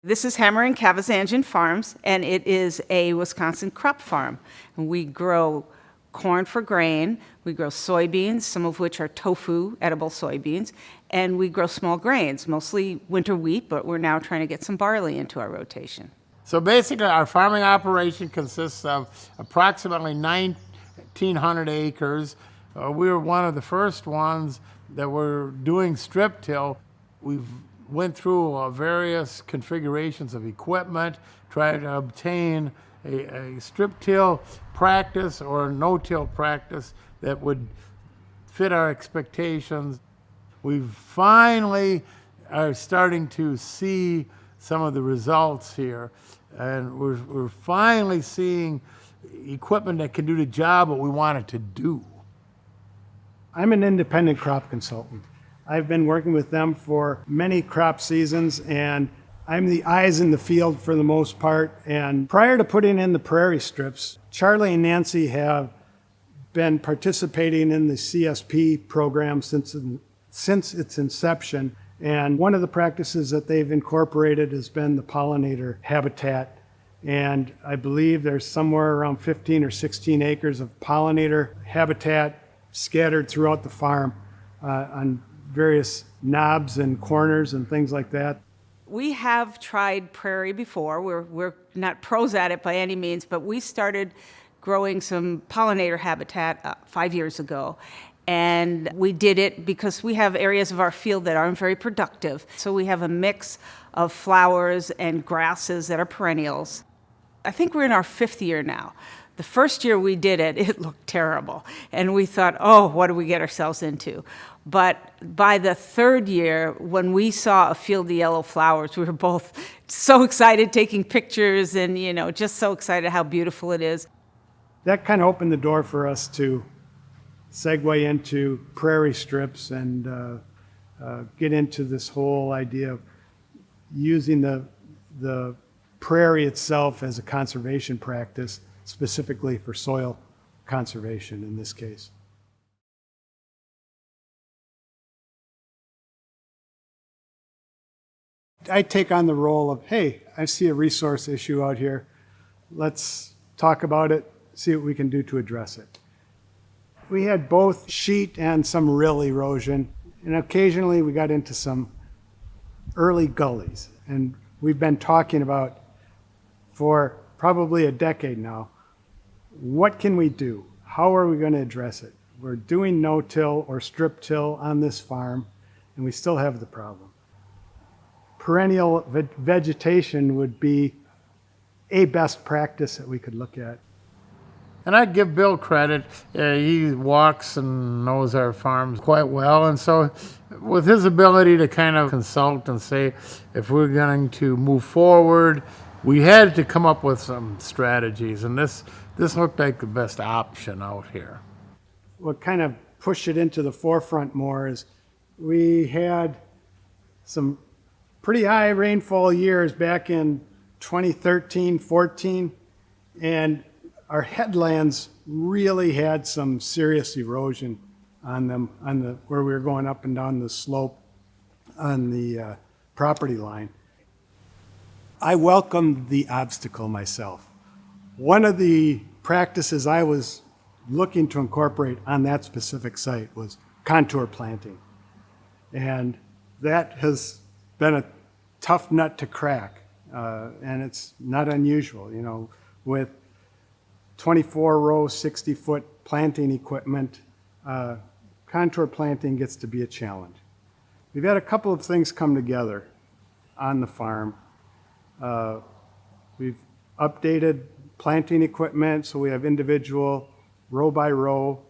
This is Hammer and Kavazanjian Farms, and it is a Wisconsin crop farm. And we grow corn for grain, we grow soybeans, some of which are tofu, edible soybeans, and we grow small grains, mostly winter wheat, but we're now trying to get some barley into our rotation. So basically, our farming operation consists of approximately 1,900 acres. We were one of the first ones that were doing strip till. We've went through various configurations of equipment, tried to obtain a strip till practice or no-till practice that would fit our expectations. We finally are starting to see some of the results here, and we're finally seeing equipment that can do the job what we want it to do. I'm an independent crop consultant. I've been working with them for many crop seasons, and I'm the eyes in the field for the most part. And prior to putting in the prairie strips, Charlie and Nancy have been participating in the CSP program since its inception. And one of the practices that they've incorporated has been the pollinator habitat. And I believe there's somewhere around 15 or 16 acres of pollinator habitat scattered throughout the farm on various knobs and corners and things like that. We have tried prairie before. We're not pros at it by any means, but we started growing some pollinator habitat 5 years ago. And we did it because we have areas of our field that aren't very productive. So we have a mix of flowers and grasses that are perennials. I think we're in our 5th year now. The first year we did it, it looked terrible. And we thought, oh, what do we get ourselves into? But by the 3rd year, when we saw a field of yellow flowers, we were both so excited taking pictures and, just so excited how beautiful it is. That kind of opened the door for us to segue into prairie strips and get into this whole idea of using the prairie itself as a conservation practice, specifically for soil conservation in this case. I take on the role of, hey, I see a resource issue out here. Let's talk about it, see what we can do to address it. We had both sheet and some rill erosion, and occasionally we got into some early gullies. And we've been talking about for probably a decade now, what can we do? How are we going to address it? We're doing no-till or strip till on this farm, and we still have the problem. Perennial vegetation would be a best practice that we could look at. And I give Bill credit. He walks and knows our farms quite well. And so with his ability to kind of consult and say, if we're going to move forward, we had to come up with some strategies. And this looked like the best option out here. What kind of pushed it into the forefront more is we had some pretty high rainfall years back in 2013, 14, and our headlands really had some serious erosion on them, where we were going up and down the slope on the property line. I welcomed the obstacle myself. One of the practices I was looking to incorporate on that specific site was contour planting. And that has been a tough nut to crack, and it's not unusual, with 24-row, 60-foot planting equipment, contour planting gets to be a challenge. We've had a couple of things come together on the farm. We've updated planting equipment, so we have individual row-by-row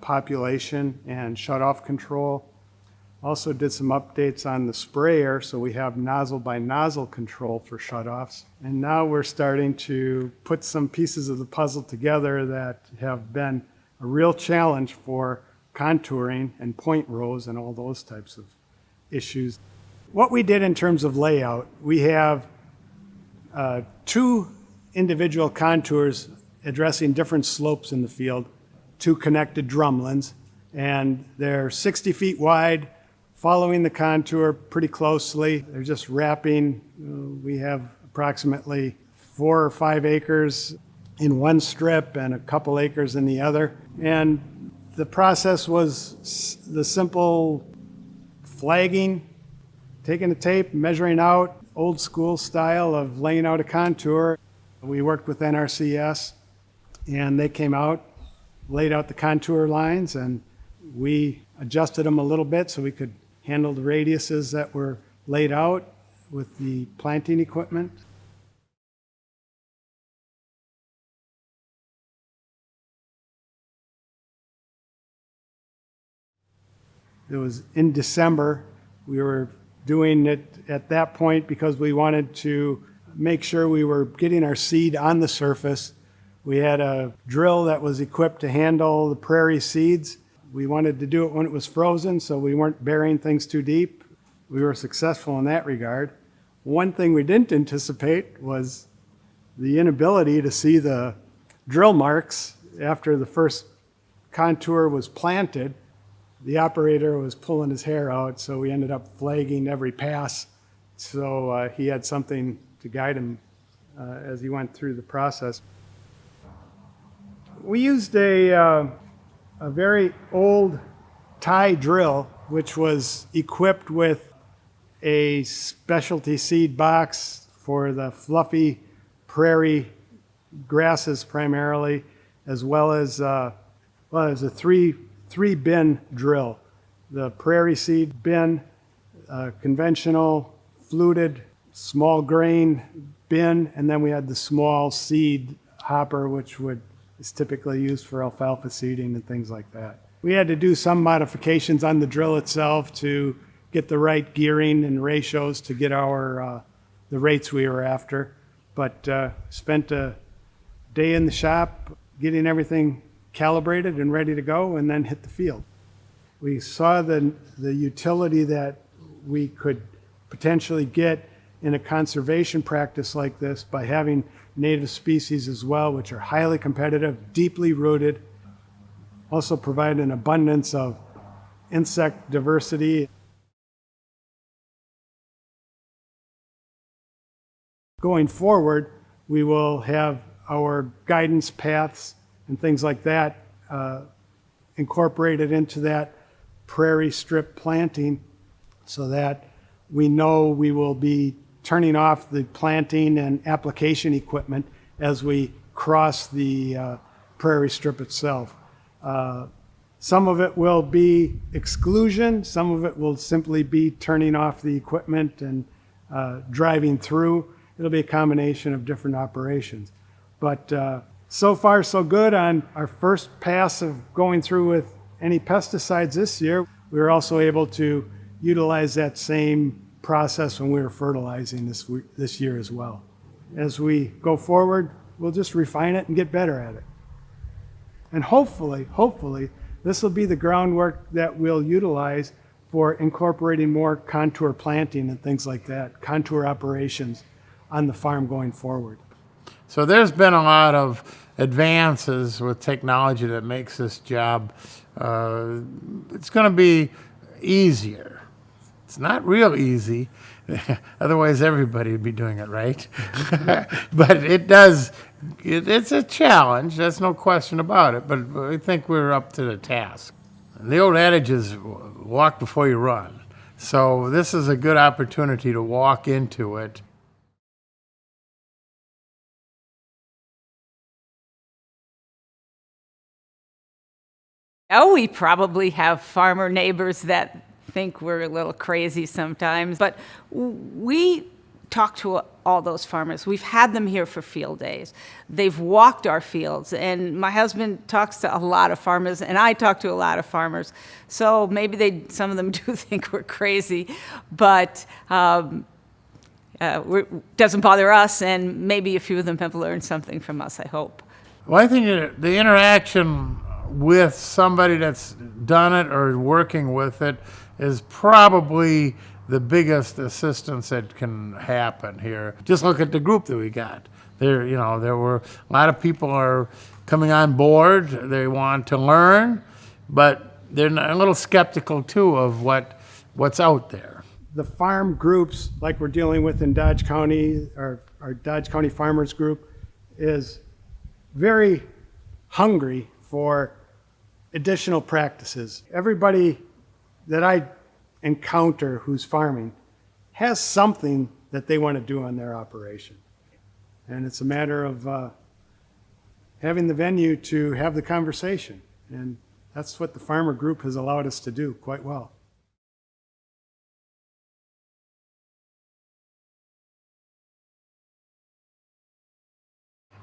population and shut-off control. Also did some updates on the sprayer, so we have nozzle-by-nozzle control for shutoffs. And now we're starting to put some pieces of the puzzle together that have been a real challenge for contouring and point rows and all those types of issues. What we did in terms of layout, we have 2 individual contours addressing different slopes in the field, 2 connected drumlins, and they're 60 feet wide, following the contour pretty closely. They're just wrapping. We have approximately 4 or 5 acres in one strip and a couple acres in the other. And the process was the simple flagging, taking a tape, measuring out, old school style of laying out a contour. We worked with NRCS, and they came out, laid out the contour lines, and we adjusted them a little bit so we could handle the radiuses that were laid out with the planting equipment. It was in December. We were doing it at that point because we wanted to make sure we were getting our seed on the surface. We had a drill that was equipped to handle the prairie seeds. We wanted to do it when it was frozen, so we weren't burying things too deep. We were successful in that regard. One thing we didn't anticipate was the inability to see the drill marks after the first contour was planted. The operator was pulling his hair out, so we ended up flagging every pass, so he had something to guide him as he went through the process. We used a very old tie drill, which was equipped with a specialty seed box for the fluffy prairie grasses primarily, as well as a three bin drill. The prairie seed bin, conventional fluted small grain bin, and then we had the small seed hopper, which is typically used for alfalfa seeding and things like that. We had to do some modifications on the drill itself to get the right gearing and ratios to get the rates we were after, but spent a day in the shop getting everything calibrated and ready to go, and then hit the field. We saw the utility that we could potentially get in a conservation practice like this by having native species as well, which are highly competitive, deeply rooted, also provide an abundance of insect diversity. Going forward, we will have our guidance paths and things like that incorporated into that prairie strip planting so that we know we will be turning off the planting and application equipment as we cross the prairie strip itself. Some of it will be exclusion, some of it will simply be turning off the equipment and driving through. It'll be a combination of different operations. But so far, so good on our first pass of going through with any pesticides this year. We were also able to utilize that same process when we were fertilizing this year as well. As we go forward, we'll just refine it and get better at it. And hopefully, this will be the groundwork that we'll utilize for incorporating more contour planting and things like that, contour operations on the farm going forward. So there's been a lot of advances with technology that makes this job, it's going to be easier. It's not real easy, otherwise everybody would be doing it right. But it's a challenge, there's no question about it, but I think we're up to the task. And the old adage is walk before you run. So this is a good opportunity to walk into it. Oh, we probably have farmer neighbors that think we're a little crazy sometimes, but we talk to all those farmers. We've had them here for field days. They've walked our fields, and my husband talks to a lot of farmers, and I talk to a lot of farmers. So maybe some of them do think we're crazy, but it doesn't bother us, and maybe a few of them have learned something from us, I hope. Well, I think the interaction with somebody that's done it or working with it is probably the biggest assistance that can happen here. Just look at the group that we got. There were a lot of people are coming on board. They want to learn, but they're a little skeptical too of what what's out there. The farm groups, like we're dealing with in Dodge County, our Dodge County Farmers Group, is very hungry for additional practices. Everybody that I encounter who's farming has something that they want to do on their operation. And it's a matter of having the venue to have the conversation. And that's what the farmer group has allowed us to do quite well.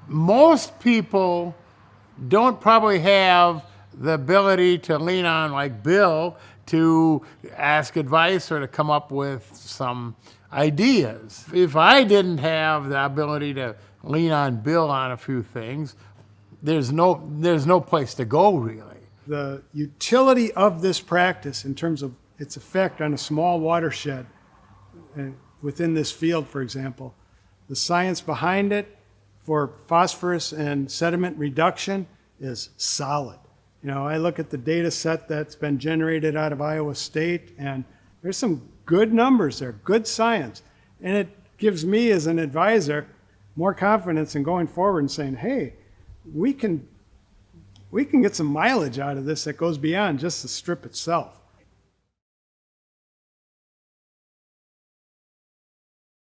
Most people don't probably have the ability to lean on, like Bill, to ask advice or to come up with some ideas. If I didn't have the ability to lean on Bill on a few things, there's no place to go, really. The utility of this practice in terms of its effect on a small watershed within this field, for example, the science behind it for phosphorus and sediment reduction is solid. You know, I look at the data set that's been generated out of Iowa State, and there's some good numbers there, good science. And it gives me as an advisor more confidence in going forward and saying, hey, we can get some mileage out of this that goes beyond just the strip itself.